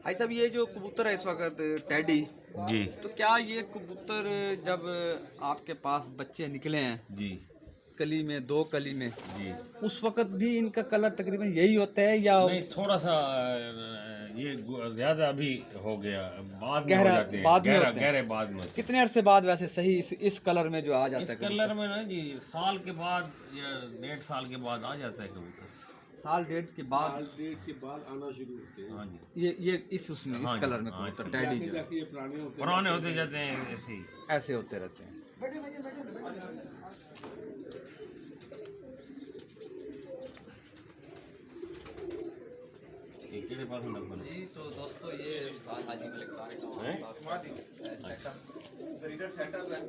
भाई साहब ये जो कबूतर है इस वक्त टेडी जी तो क्या ये कबूतर जब आपके पास बच्चे निकले हैं जी कली में दो कली में जी उस वक्त भी इनका कलर तकरीबन यही होता है या नहीं थोड़ा सा ये ज्यादा अभी हो गया, बाद में हो गहरा जाते हैं, बाद में गहरा होते हैं? गहरे बाद में होते हैं। कितने अरसे बाद वैसे सही इस कलर में जो आ जाता इस है कलर में ना जी साल के बाद या 1.5 साल के बाद आ जाता है कबूतर। साल डेढ़ के बाद आना शुरू होते हैं। हाँ जी ये इस उसमें हाँ इस जी, कलर में हाँ, कबूतर टेडी जो है, जाके ये पुराने होते जाते हैं ऐसे ही। ऐसे होते रहते हैं। केड़े पास में लगभग जी तो दोस्तों ये उस्ताद हाजी मलिक तारिक हैं? ब्रीडर सेटअप है।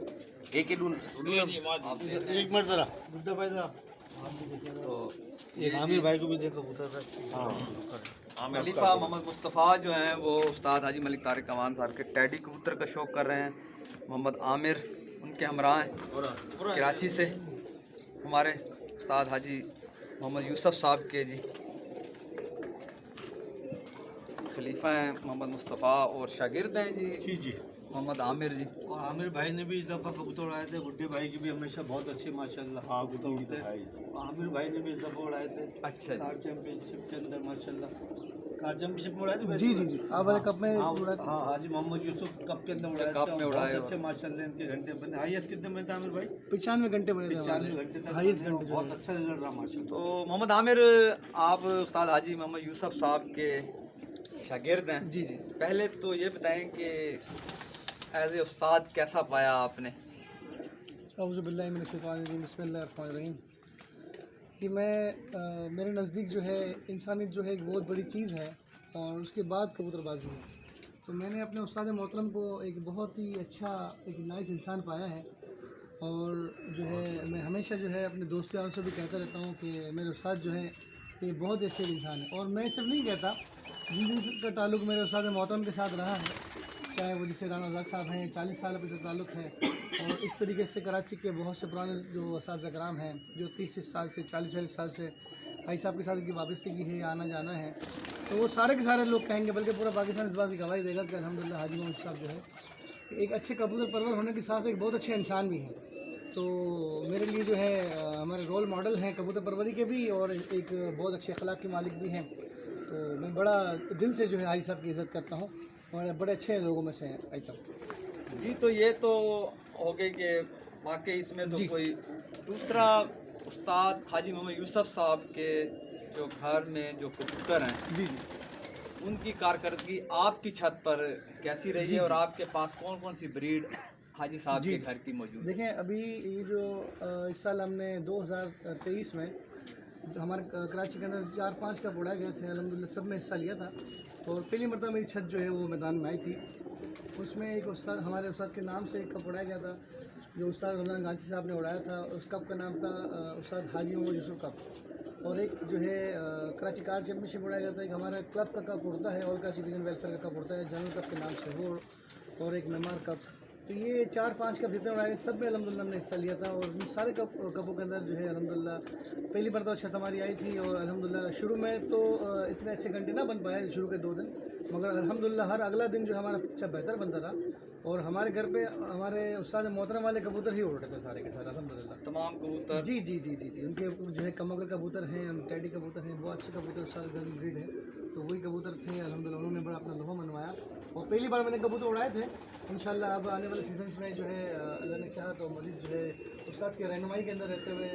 एक ही एक मिनट जरा बुड्ढा भाई जरा तो एक आमिर भाई को भी देखो कबूतर खलीफा मोहम्मद मुस्तफ़ा जो हैं वो उस्ताद हाजी मलिक तारिक कमान साहब के टेडी कबूतर का शौक़ कर रहे हैं। मोहम्मद आमिर उनके हमरा हैं कराची से। हमारे उस्ताद हाजी मोहम्मद यूसुफ साहब के जी खलीफा हैं मोहम्मद मुस्तफ़ा और शागिर्द हैं जी जी मोहम्मद आमिर जी। और आमिर भाई ने भी इस दफ़ा कबूतर उड़ाए थे। गुड्डे भाई की भी हमेशा बहुत अच्छे माशाल्लाह कबूतर उड़ते हैं। आमिर भाई ने भी इस दफ़ा उड़ाए थे अच्छा जी। कार चैंपियनशिप के अंदर माशाल्लाह। कार चैंपियनशिप में उड़ाए थे जी जी जी आप वाले कप में हाँ हाजी मोहम्मद यूसुफ कप के अंदर उड़ाए कप में उड़ाए बहुत अच्छे माशाल्लाह इनके घंटे बने। हाईएस्ट कितने में था आमिर भाई? 95 घंटे बने थे 95 घंटे तक हाईएस्ट बने और घंटे बहुत अच्छा रिजल्ट रहा माशाल्लाह। तो मोहम्मद आमिर आप उस्ताद हाजी मोहम्मद यूसुफ साहब के शागिर्द हैं। जी जी पहले तो ये बताएं कि एज ए उस्ताद कैसा पाया आपने? औज़ुबिल्लाहिमिनश्शैतानिर्रजीम बिस्मिल्लाहिर्रहमानिर्रहीम कि मैं मेरे नज़दीक जो है इंसानियत जो है एक बहुत बड़ी चीज़ है और उसके बाद कबूतरबाजी है। तो मैंने अपने उस्ताद मोहतरम को एक बहुत ही अच्छा एक नाइस इंसान पाया है और जो है मैं हमेशा जो है अपने दोस्तों यारों से भी कहता रहता हूँ कि मेरे उस्ताद जो है ये बहुत अच्छे इंसान है। और मैं सिर्फ नहीं कहता, जिन का ताल्लुक़ मेरे उस्ताद मोहतरम के साथ रहा है, चाहे वो जैसे राना रज़ाक साहब हैं 40 साल अभी तक ताल्लुक़ है और इस तरीके से कराची के बहुत से पुराने जो उस्ताद कराम हैं जो 30 साल से 40 साल से भाई साहब के साथ इनकी वाबस्तगी है, आना जाना है, तो वो सारे के सारे लोग कहेंगे, बल्कि पूरा पाकिस्तान इस बात की गवाही देगा कि अल्हम्दुलिल्लाह हाजी मोहम्मद साहब जो है एक अच्छे कबूतर परवर होने के साथ एक बहुत अच्छे इंसान भी हैं। तो मेरे लिए जो है हमारे रोल मॉडल हैं कबूतर परवरी के भी और एक बहुत अच्छे अखलाक के मालिक भी हैं। तो मैं बड़ा दिल से जो है हाजी साहब की इज़्ज़त करता हूँ और बड़े अच्छे लोगों में से हैं भाई साहब। जी तो ये तो हो गई कि वाकई इसमें तो कोई दूसरा उस्ताद हाजी मोहम्मद यूसुफ साहब के जो घर में जो कबूतर हैं जी जी उनकी कारकर्दगी आपकी छत पर कैसी रही है और आपके पास कौन कौन सी ब्रीड हाजी साहब के घर की मौजूद है? देखें अभी ये जो इस साल हमने 2023 में जो हमारे कराची के अंदर 4-5 कप उड़ाए गए थे, अल्हम्दुलिल्लाह सब में हिस्सा लिया था और पहली मरतबा मेरी छत जो है वो मैदान में आई थी। उसमें एक उस्ताद हमारे उस्ताद के नाम से एक कप उड़ाया गया था जो उस्ताद रमज़ान गांची साहब ने उड़ाया था। उस कप का नाम था उस्ताद हाजी मोहम्मद यूसुफ कप। और एक जो है कराची कार चैम्पियनशिप उड़ाया गया था। एक हमारा क्लब का कप उड़ता है और कराची रीजन वेलफेयर का कप उड़ता है जनरल कप के नाम से वो, और एक मेमार कप। तो ये 4-5 कप जितने उड़ाए सब में अल्हम्दुलिल्लाह हमने हिस्सा लिया था और उन सारे कपों के अंदर जो है अल्हम्दुलिल्लाह पहली बार तो छत हमारी आई थी और अल्हम्दुलिल्लाह शुरू में तो इतने अच्छे घंटे ना बन पाए शुरू के 2 दिन, मगर अल्हम्दुलिल्लाह हर अगला दिन जो हमारा अच्छा बेहतर बनता था और हमारे घर पे हमारे उस्ताद मोहतरम वाले कबूतर ही उड़ रहे थे सारे के सारे अल्हम्दुलिल्लाह तमाम कबूतर। जी जी जी जी जी उनके जो है कमगर कबूतर हैं, टेडी कबूतर हैं, बहुत अच्छे कबूतर उस्ताद घर में ब्रीड है। तो वही कबूतर थे अल्हम्दुलिल्लाह, उन्होंने बड़ा अपना लोहा मनवाया और पहली बार मैंने कबूतर उड़ाए थे। इंशाल्लाह अब आने वाले सीजन्स में जो है अल्लाह ने चाहा तो मज़ीद जो है उस्ताद की रहनुमाई के अंदर रहते हुए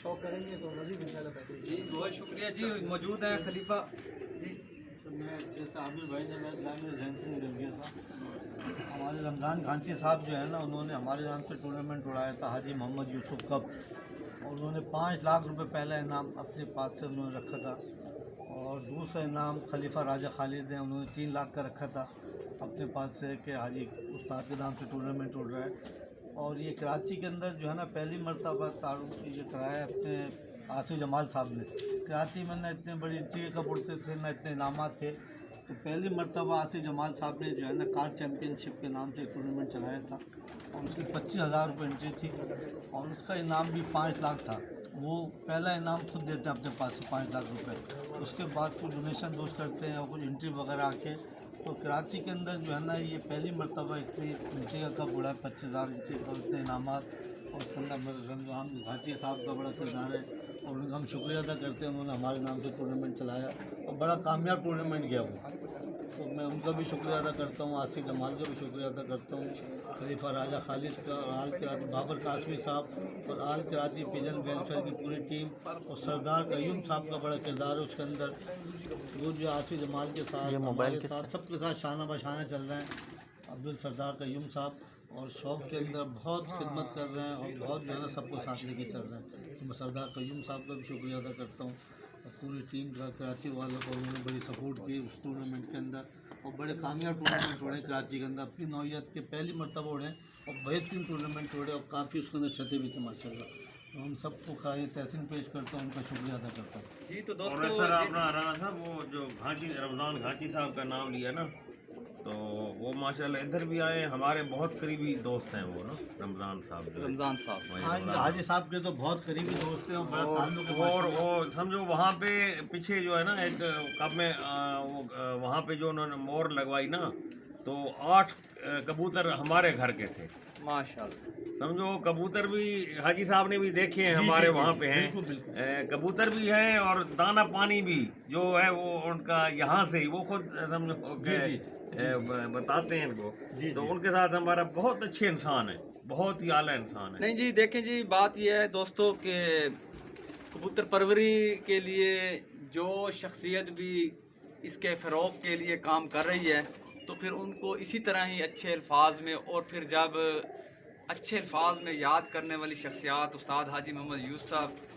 शौक़ करेंगे तो मज़ीद इंशाल्लाह बेहतरीन। जी बहुत शुक्रिया जी। मौजूद हैं खलीफा जी। मैं जैसे आमिर भाई ने मेरे नाम में जहन से निकल गया था, हमारे रमज़ान गांची साहब जो है ना उन्होंने हमारे नाम से टूर्नामेंट उड़ाया था हाजी मोहम्मद यूसुफ कप और उन्होंने 5 लाख रुपए पहला इनाम अपने पास से उन्होंने रखा था और दूसरा इनाम खलीफा राजा खालिद हैं, उन्होंने 3 लाख का रखा था अपने पास से कि हाजी उस्ताद के नाम से टूर्नामेंट उड़ रहा है। और ये कराची के अंदर जो है ना पहली मरतबा तारुफ ये कराया अपने आसिफ जमाल साहब ने। कराची में ना इतने बड़ी टी कप उड़ते थे ना इतने इनामात थे, तो पहली मर्तबा आसिफ जमाल साहब ने जो है ना कार चैम्पियनशिप के नाम से एक टूर्नामेंट चलाया था और उसकी 25,000 रुपये एंट्री थी और उसका इनाम भी 5 लाख था। वो पहला इनाम खुद देते हैं अपने पास से 5 लाख रुपए, उसके बाद कुछ डोनेशन दोस्त करते हैं और कुछ एंट्री वगैरह आके। तो कराची के अंदर जो है ना ये पहली मर्तबा इतनी एंट्री का कप उड़ा है, 25,000 एंट्री और इतने इनामात, और उसके अंदर रमजान घाची साहब का बड़ा किरदार है और उनका हम शुक्रिया अदा करते हैं, उन्होंने हमारे नाम से टूर्नामेंट चलाया और बड़ा कामयाब टूर्नामेंट गया वो। तो मैं उनका भी शुक्रिया अदा करता हूँ, आसिफ जमाल का भी शुक्रिया अदा करता हूँ, खलीफा राजा खालिद का और आल कराची बाबर कासमी साहब और आल कराची पिजन वेलफेयर की पूरी टीम और सरदार कयूम साहब का बड़ा किरदार है उसके अंदर। वो जो आसिफ जमाल के साथ हमारे साथ सबके साथ शाना बशाना चल रहे हैं। अब्दुल सरदार कयूम साहब और शौक के अंदर बहुत खिदमत कर रहे हैं और बहुत जो है ना सबको साथ लेके चल रहे हैं। तो मैं सरदार कयूम साहब का भी शुक्रिया अदा करता हूँ और पूरी टीम का, कराची वालों को उन्होंने बड़ी सपोर्ट की उस टूर्नामेंट के अंदर और बड़े कामयाब टूर्नामेंट उड़े कराची के अंदर, अपनी नौयत के पहली मरतबा उड़े और बेहतरीन टूर्नामेंट उड़े और काफ़ी उसके अंदर क्षति भी थी माशाल्लाह। तो हम सबको खाए तहसीन पेश करता हूँ, उनका शुक्रिया अदा करता हूँ। जी तो और दोस्तों सर अपना राणा साहब वो जो घाची रमज़ान घाची साहब का नाम लिया ना, तो वो माशाल्लाह इधर भी आए, हमारे बहुत करीबी दोस्त हैं वो ना रमज़ान साहब जो है। रमज़ान साहब हाँ हाजी साहब के तो बहुत करीबी दोस्त हैं और बड़ा ताल्लुक है और माशाल्लाह। वो समझो वहाँ पे पीछे जो है ना एक कब में वहाँ पे जो उन्होंने मोर लगवाई ना, तो 8 कबूतर हमारे घर के थे। माशाल्लाह। समझो कबूतर भी हाजी साहब ने भी देखे हैं, हमारे वहाँ पे हैं कबूतर भी हैं और दाना पानी भी जो है वो उनका यहाँ से ही वो खुद समझो बताते हैं इनको। तो उनके साथ हमारा बहुत अच्छे इंसान है, बहुत ही आला इंसान है। नहीं जी देखें जी, बात यह है दोस्तों कि कबूतर परवरी के लिए जो शख्सियत भी इसके फ़रोग़ के लिए काम कर रही है, तो फिर उनको इसी तरह ही अच्छे अल्फाज में और फिर जब अच्छे अल्फाज में याद करने वाली शख्सियात उस्ताद हाजी मोहम्मद यूसुफ